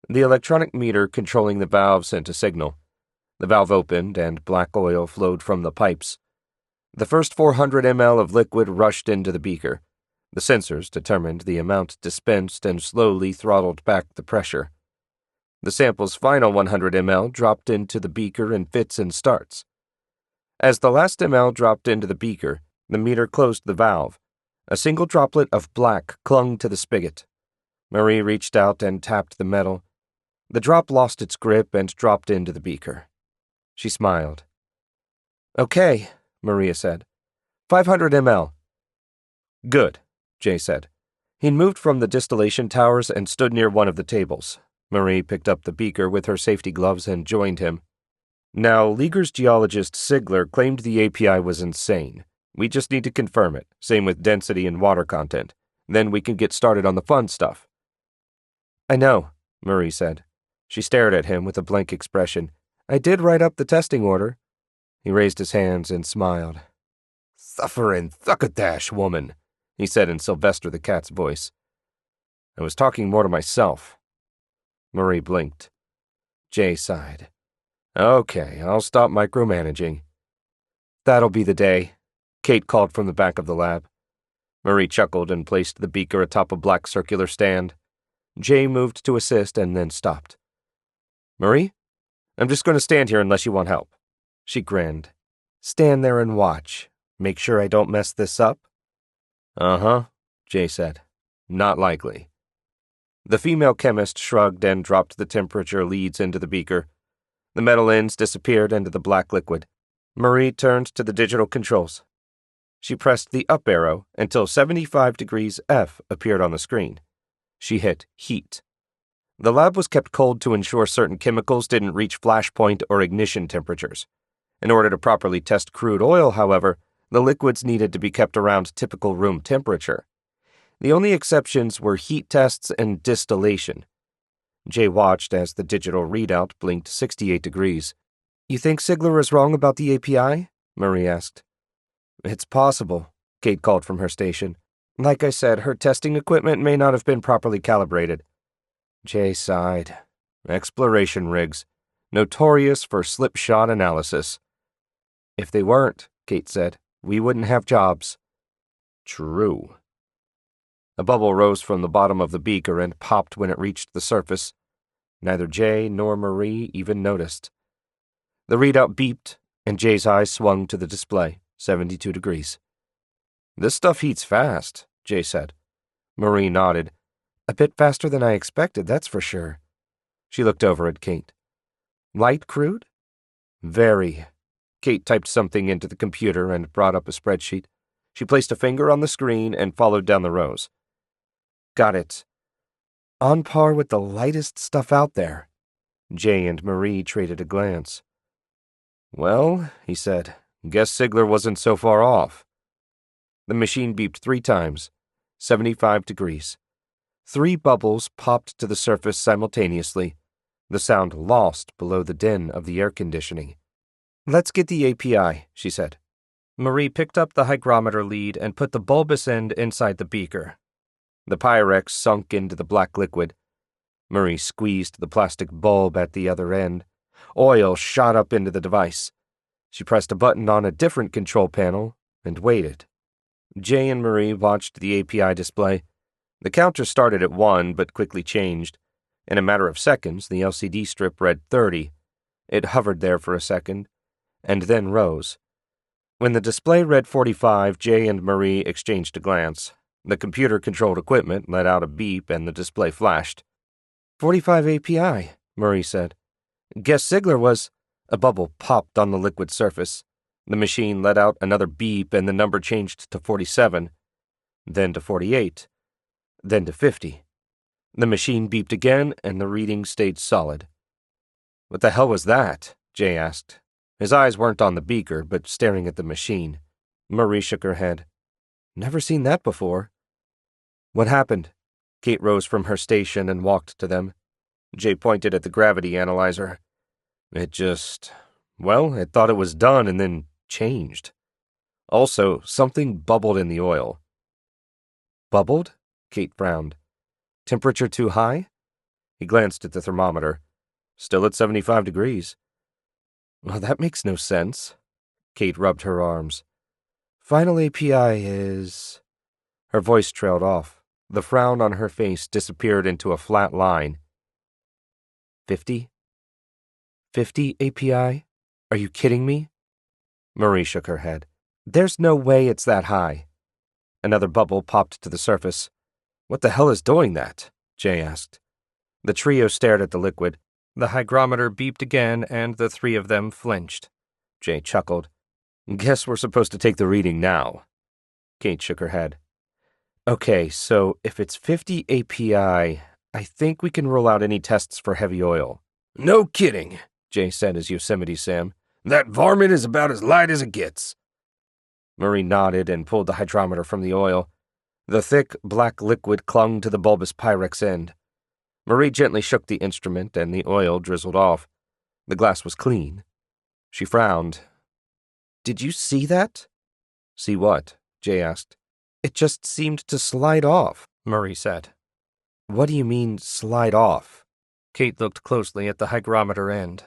The electronic meter controlling the valve sent a signal. The valve opened, and black oil flowed from the pipes. The first 400 ml of liquid rushed into the beaker. The sensors determined the amount dispensed and slowly throttled back the pressure. The sample's final 100 ml dropped into the beaker in fits and starts. As the last ml dropped into the beaker, the meter closed the valve. A single droplet of black clung to the spigot. Marie reached out and tapped the metal. The drop lost its grip and dropped into the beaker. She smiled. "Okay," Maria said. 500 ml. "Good," Jay said. He moved from the distillation towers and stood near one of the tables. Marie picked up the beaker with her safety gloves and joined him. "Now, Leaguer's geologist Sigler claimed the API was insane. We just need to confirm it, same with density and water content. Then we can get started on the fun stuff." "I know," Marie said. She stared at him with a blank expression. "I did write up the testing order." He raised his hands and smiled. "Sufferin' thuckadash, woman," he said in Sylvester the cat's voice. "I was talking more to myself." Marie blinked. Jay sighed. "Okay, I'll stop micromanaging." "That'll be the day," Kate called from the back of the lab. Marie chuckled and placed the beaker atop a black circular stand. Jay moved to assist and then stopped. "Marie, I'm just going to stand here unless you want help." She grinned. "Stand there and watch. Make sure I don't mess this up?" "Uh-huh," Jay said. "Not likely." The female chemist shrugged and dropped the temperature leads into the beaker. The metal ends disappeared into the black liquid. Marie turned to the digital controls. She pressed the up arrow until 75 degrees F appeared on the screen. She hit heat. The lab was kept cold to ensure certain chemicals didn't reach flashpoint or ignition temperatures. In order to properly test crude oil, however, the liquids needed to be kept around typical room temperature. The only exceptions were heat tests and distillation. Jay watched as the digital readout blinked 68 degrees. "You think Sigler is wrong about the API?" Marie asked. "It's possible," Kate called from her station. "Like I said, her testing equipment may not have been properly calibrated." Jay sighed. Exploration rigs, notorious for slipshod analysis. "If they weren't," Kate said, "we wouldn't have jobs." True. A bubble rose from the bottom of the beaker and popped when it reached the surface. Neither Jay nor Marie even noticed. The readout beeped, and Jay's eyes swung to the display, 72 degrees. "This stuff heats fast," Jay said. Marie nodded. "A bit faster than I expected, that's for sure." She looked over at Kate. "Light crude?" "Very." Kate typed something into the computer and brought up a spreadsheet. She placed a finger on the screen and followed down the rows. "Got it. On par with the lightest stuff out there." Jay and Marie traded a glance. "Well," he said, "guess Sigler wasn't so far off." The machine beeped 3 times, 75 degrees. 3 bubbles popped to the surface simultaneously, the sound lost below the din of the air conditioning. "Let's get the API," she said. Marie picked up the hygrometer lead and put the bulbous end inside the beaker. The Pyrex sunk into the black liquid. Marie squeezed the plastic bulb at the other end. Oil shot up into the device. She pressed a button on a different control panel and waited. Jay and Marie watched the API display. The counter started at 1 but quickly changed. In a matter of seconds, the LCD strip read 30. It hovered there for a second, and then rose. When the display read 45, Jay and Marie exchanged a glance. The computer-controlled equipment let out a beep and the display flashed. 45 API, Marie said. "Guess Sigler was—" A bubble popped on the liquid surface. The machine let out another beep and the number changed to 47, then to 48, then to 50. The machine beeped again and the reading stayed solid. "What the hell was that?" Jay asked. His eyes weren't on the beaker, but staring at the machine. Marie shook her head. "Never seen that before." "What happened?" Kate rose from her station and walked to them. Jay pointed at the gravity analyzer. It thought it was done and then changed. Also, something bubbled in the oil." "Bubbled?" Kate frowned. "Temperature too high?" He glanced at the thermometer. Still at 75 degrees. Well, that makes no sense. Kate rubbed her arms. Final API is... Her voice trailed off. The frown on her face disappeared into a flat line. 50? 50 API? Are you kidding me? Marie shook her head. There's no way it's that high. Another bubble popped to the surface. What the hell is doing that? Jay asked. The trio stared at the liquid. The hygrometer beeped again, and the three of them flinched. Jay chuckled. Guess we're supposed to take the reading now. Kate shook her head. Okay, so if it's 50 API, I think we can rule out any tests for heavy oil. No kidding, Jay said as Yosemite Sam. That varmint is about as light as it gets. Marie nodded and pulled the hydrometer from the oil. The thick, black liquid clung to the bulbous Pyrex end. Marie gently shook the instrument, and the oil drizzled off. The glass was clean. She frowned. Did you see that? See what? Jay asked. It just seemed to slide off, Marie said. What do you mean, slide off? Kate looked closely at the hygrometer end.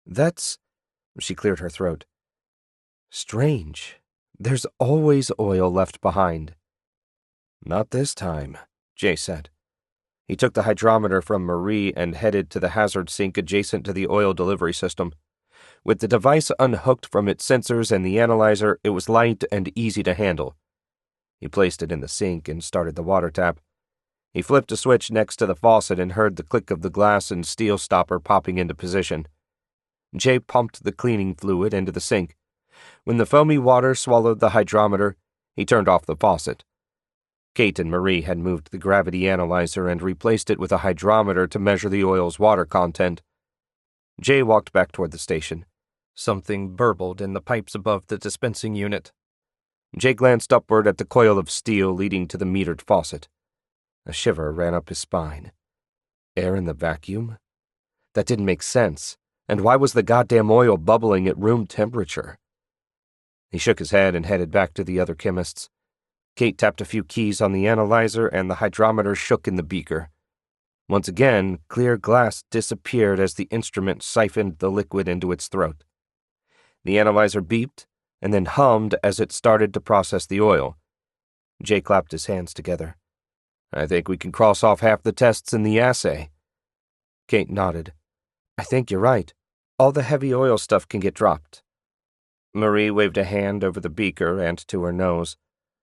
That's... She cleared her throat. Strange. There's always oil left behind. Not this time, Jay said. He took the hydrometer from Marie and headed to the hazard sink adjacent to the oil delivery system. With the device unhooked from its sensors and the analyzer, it was light and easy to handle. He placed it in the sink and started the water tap. He flipped a switch next to the faucet and heard the click of the glass and steel stopper popping into position. Jay pumped the cleaning fluid into the sink. When the foamy water swallowed the hydrometer, he turned off the faucet. Kate and Marie had moved the gravity analyzer and replaced it with a hydrometer to measure the oil's water content. Jay walked back toward the station. Something burbled in the pipes above the dispensing unit. Jay glanced upward at the coil of steel leading to the metered faucet. A shiver ran up his spine. Air in the vacuum? That didn't make sense. And why was the goddamn oil bubbling at room temperature? He shook his head and headed back to the other chemists. Kate tapped a few keys on the analyzer and the hydrometer shook in the beaker. Once again, clear glass disappeared as the instrument siphoned the liquid into its throat. The analyzer beeped and then hummed as it started to process the oil. Jay clapped his hands together. I think we can cross off half the tests in the assay. Kate nodded. I think you're right. All the heavy oil stuff can get dropped. Marie waved a hand over the beaker and to her nose.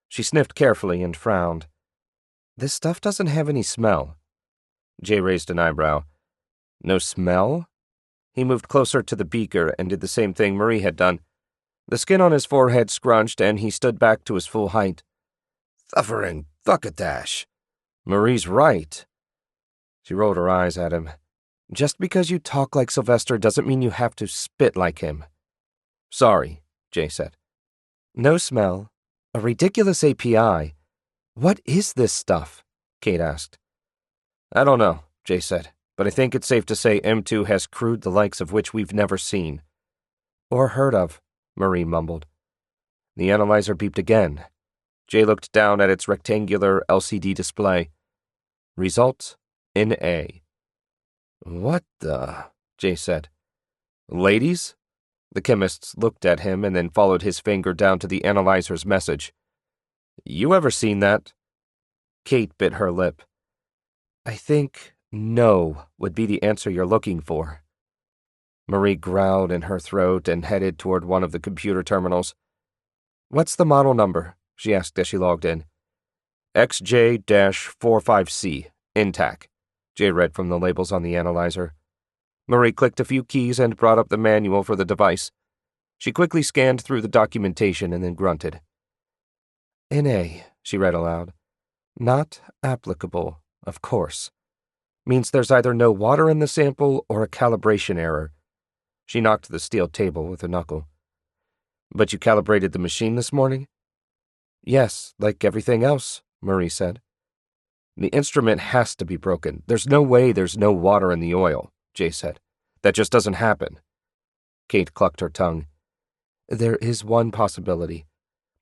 She sniffed carefully and frowned. This stuff doesn't have any smell. Jay raised an eyebrow. No smell? He moved closer to the beaker and did the same thing Marie had done. The skin on his forehead scrunched and he stood back to his full height. Suffering thuckatash. Marie's right. She rolled her eyes at him. Just because you talk like Sylvester doesn't mean you have to spit like him. Sorry, Jay said. No smell. A ridiculous API. What is this stuff? Kate asked. I don't know, Jay said, but I think it's safe to say M2 has crude the likes of which we've never seen. Or heard of, Marie mumbled. The analyzer beeped again. Jay looked down at its rectangular LCD display. Result, NA. What the? Jay said. Ladies? The chemists looked at him and then followed his finger down to the analyzer's message. You ever seen that? Kate bit her lip. I think no would be the answer you're looking for. Marie growled in her throat and headed toward one of the computer terminals. What's the model number? She asked as she logged in. XJ-45C, intact. Jay read from the labels on the analyzer. Marie clicked a few keys and brought up the manual for the device. She quickly scanned through the documentation and then grunted. NA, she read aloud. Not applicable, of course. Means there's either no water in the sample or a calibration error. She knocked the steel table with a knuckle. But you calibrated the machine this morning? Yes, like everything else, Marie said. The instrument has to be broken. There's no way there's no water in the oil, Jay said. That just doesn't happen. Kate clucked her tongue. There is one possibility.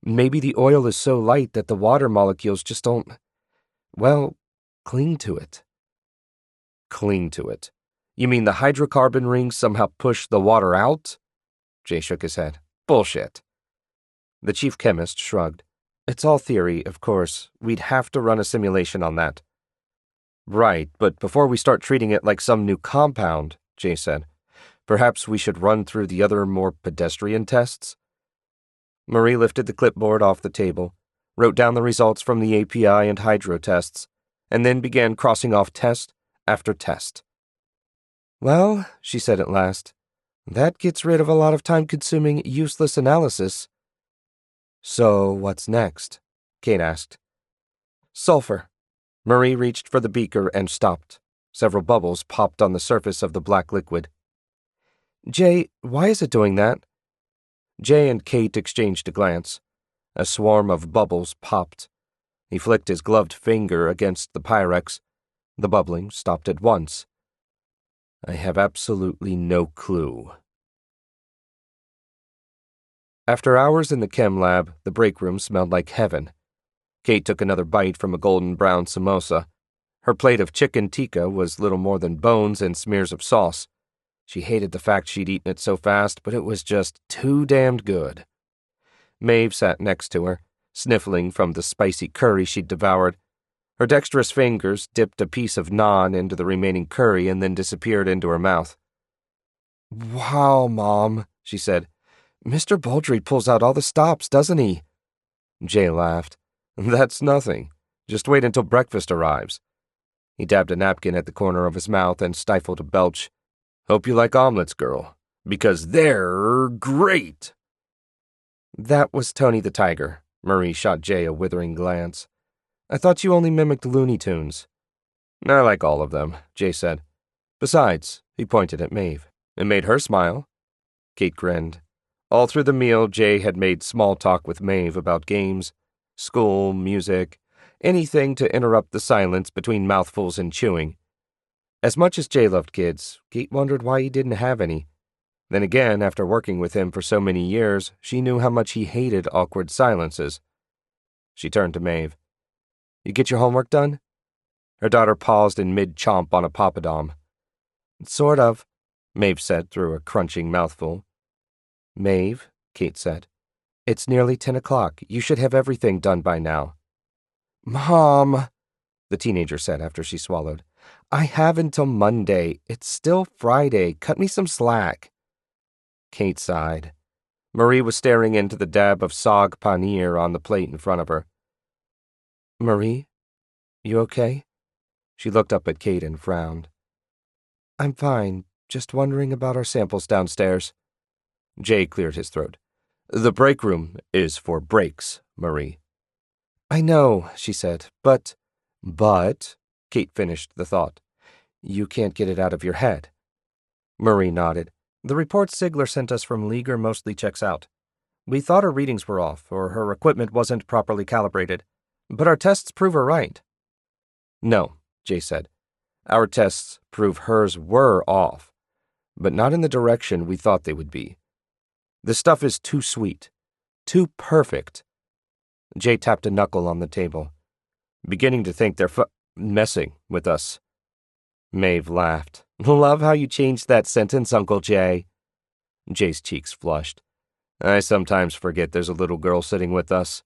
Maybe the oil is so light that the water molecules just don't, well, cling to it. Cling to it. You mean the hydrocarbon rings somehow push the water out? Jay shook his head. Bullshit. The chief chemist shrugged. It's all theory, of course. We'd have to run a simulation on that. Right, but before we start treating it like some new compound, Jay said, perhaps we should run through the other more pedestrian tests? Marie lifted the clipboard off the table, wrote down the results from the API and hydro tests, and then began crossing off test after test. Well, she said at last, that gets rid of a lot of time-consuming, useless analysis. So what's next? Kate asked. Sulfur. Marie reached for the beaker and stopped. Several bubbles popped on the surface of the black liquid. Jay, why is it doing that? Jay and Kate exchanged a glance. A swarm of bubbles popped. He flicked his gloved finger against the Pyrex. The bubbling stopped at once. I have absolutely no clue. After hours in the chem lab, the break room smelled like heaven. Kate took another bite from a golden brown samosa. Her plate of chicken tikka was little more than bones and smears of sauce. She hated the fact she'd eaten it so fast, but it was just too damned good. Maeve sat next to her, sniffling from the spicy curry she'd devoured. Her dexterous fingers dipped a piece of naan into the remaining curry and then disappeared into her mouth. Wow, Mom, she said. Mr. Baldry pulls out all the stops, doesn't he? Jay laughed. That's nothing. Just wait until breakfast arrives. He dabbed a napkin at the corner of his mouth and stifled a belch. Hope you like omelets, girl, because they're great. That was Tony the Tiger. Marie shot Jay a withering glance. I thought you only mimicked Looney Tunes. I like all of them, Jay said. Besides, he pointed at Maeve. It made her smile. Kate grinned. All through the meal, Jay had made small talk with Maeve about games, school, music, anything to interrupt the silence between mouthfuls and chewing. As much as Jay loved kids, Kate wondered why he didn't have any. Then again, after working with him for so many years, she knew how much he hated awkward silences. She turned to Maeve. You get your homework done? Her daughter paused in mid-chomp on a papadom. Sort of, Maeve said through a crunching mouthful. Maeve, Kate said, it's nearly 10 o'clock. You should have everything done by now. Mom, the teenager said after she swallowed. I have until Monday. It's still Friday. Cut me some slack. Kate sighed. Marie was staring into the dab of saag paneer on the plate in front of her. Marie, you okay? She looked up at Kate and frowned. I'm fine, just wondering about our samples downstairs. Jay cleared his throat. The break room is for breaks, Marie. I know, she said, but, Kate finished the thought. You can't get it out of your head. Marie nodded. The report Sigler sent us from Leaguer mostly checks out. We thought her readings were off, or her equipment wasn't properly calibrated, but our tests prove her right. No, Jay said. Our tests prove hers were off, but not in the direction we thought they would be. The stuff is too sweet, too perfect. Jay tapped a knuckle on the table. Beginning to think they're messing with us. Maeve laughed. Love how you changed that sentence, Uncle Jay. Jay's cheeks flushed. I sometimes forget there's a little girl sitting with us.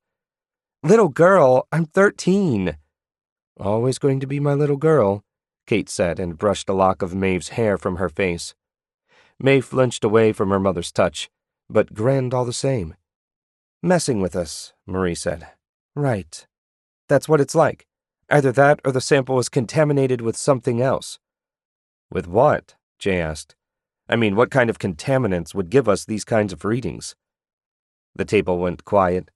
Little girl? I'm 13. Always going to be my little girl, Kate said and brushed a lock of Maeve's hair from her face. Maeve flinched away from her mother's touch, but grinned all the same. Messing with us, Marie said. Right. That's what it's like. Either that or the sample was contaminated with something else. With what? Jay asked. I mean, what kind of contaminants would give us these kinds of readings? The table went quiet.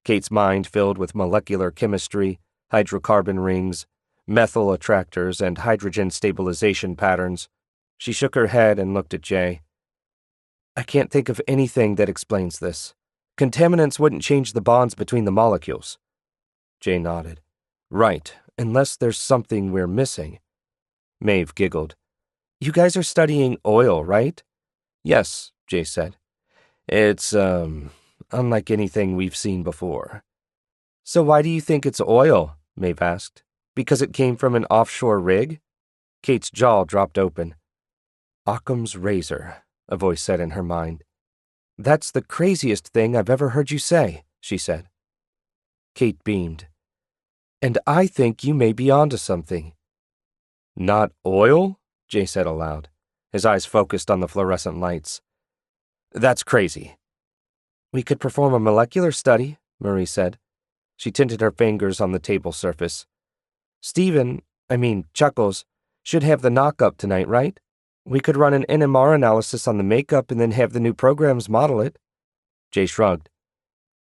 Kate's mind filled with molecular chemistry, hydrocarbon rings, methyl attractors, and hydrogen stabilization patterns. She shook her head and looked at Jay. I can't think of anything that explains this. Contaminants wouldn't change the bonds between the molecules. Jay nodded. Right, unless there's something we're missing. Maeve giggled. You guys are studying oil, right? Yes, Jay said. It's, unlike anything we've seen before. So why do you think it's oil? Maeve asked. Because it came from an offshore rig? Kate's jaw dropped open. Occam's razor, a voice said in her mind. That's the craziest thing I've ever heard you say, she said. Kate beamed. And I think you may be onto something. Not oil? Jay said aloud, his eyes focused on the fluorescent lights. That's crazy. We could perform a molecular study, Marie said. She tinted her fingers on the table surface. Chuckles, should have the knock-up tonight, right? We could run an NMR analysis on the makeup and then have the new programs model it. Jay shrugged.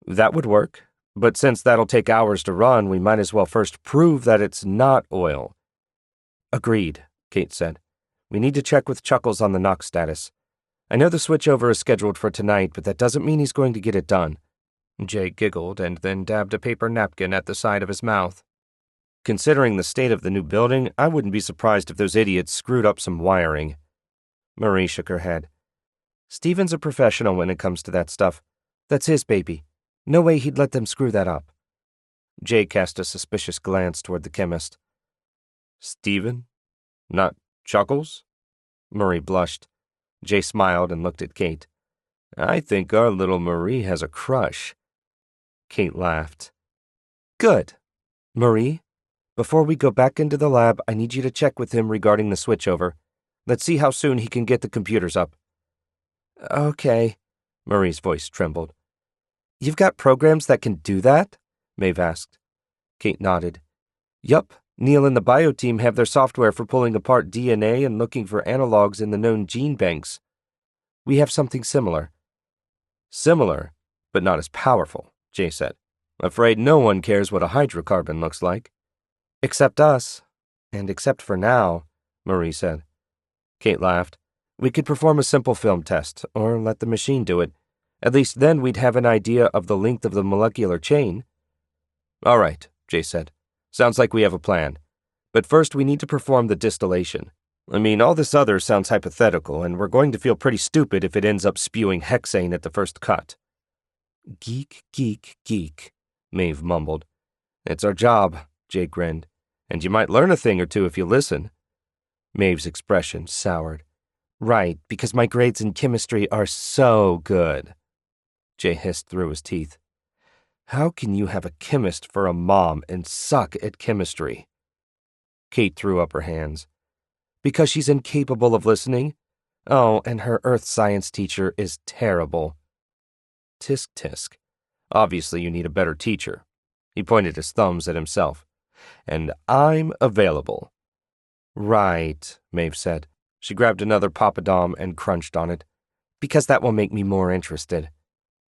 That would work, but since that'll take hours to run, we might as well first prove that it's not oil. Agreed, Kate said. We need to check with Chuckles on the knock status. I know the switchover is scheduled for tonight, but that doesn't mean he's going to get it done. Jay giggled and then dabbed a paper napkin at the side of his mouth. Considering the state of the new building, I wouldn't be surprised if those idiots screwed up some wiring. Marie shook her head. Steven's a professional when it comes to that stuff. That's his baby. No way he'd let them screw that up. Jay cast a suspicious glance toward the chemist. Steven? Not Chuckles? Marie blushed. Jay smiled and looked at Kate. I think our little Marie has a crush. Kate laughed. Good. Marie, before we go back into the lab, I need you to check with him regarding the switchover. Let's see how soon he can get the computers up. Okay. Marie's voice trembled. You've got programs that can do that? Maeve asked. Kate nodded. Yup, Neil and the bio team have their software for pulling apart DNA and looking for analogs in the known gene banks. We have something similar. Similar, but not as powerful, Jay said. Afraid no one cares what a hydrocarbon looks like. Except us. And except for now, Marie said. Kate laughed. We could perform a simple film test, or let the machine do it. At least then we'd have an idea of the length of the molecular chain. All right, Jay said. Sounds like we have a plan. But first we need to perform the distillation. All this other sounds hypothetical, and we're going to feel pretty stupid if it ends up spewing hexane at the first cut. Geek, geek, geek, Maeve mumbled. It's our job, Jay grinned. And you might learn a thing or two if you listen. Maeve's expression soured. Right, because my grades in chemistry are so good. Jay hissed through his teeth. How can you have a chemist for a mom and suck at chemistry? Kate threw up her hands. Because she's incapable of listening? Oh, and her earth science teacher is terrible. Tisk tisk. Obviously you need a better teacher. He pointed his thumbs at himself. And I'm available. Right, Maeve said. She grabbed another Papadom and crunched on it. Because that will make me more interested.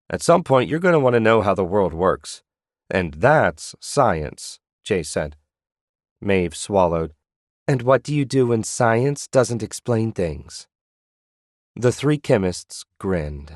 At some point, you're going to want to know how the world works. And that's science, Jay said. Maeve swallowed. And what do you do when science doesn't explain things? The three chemists grinned.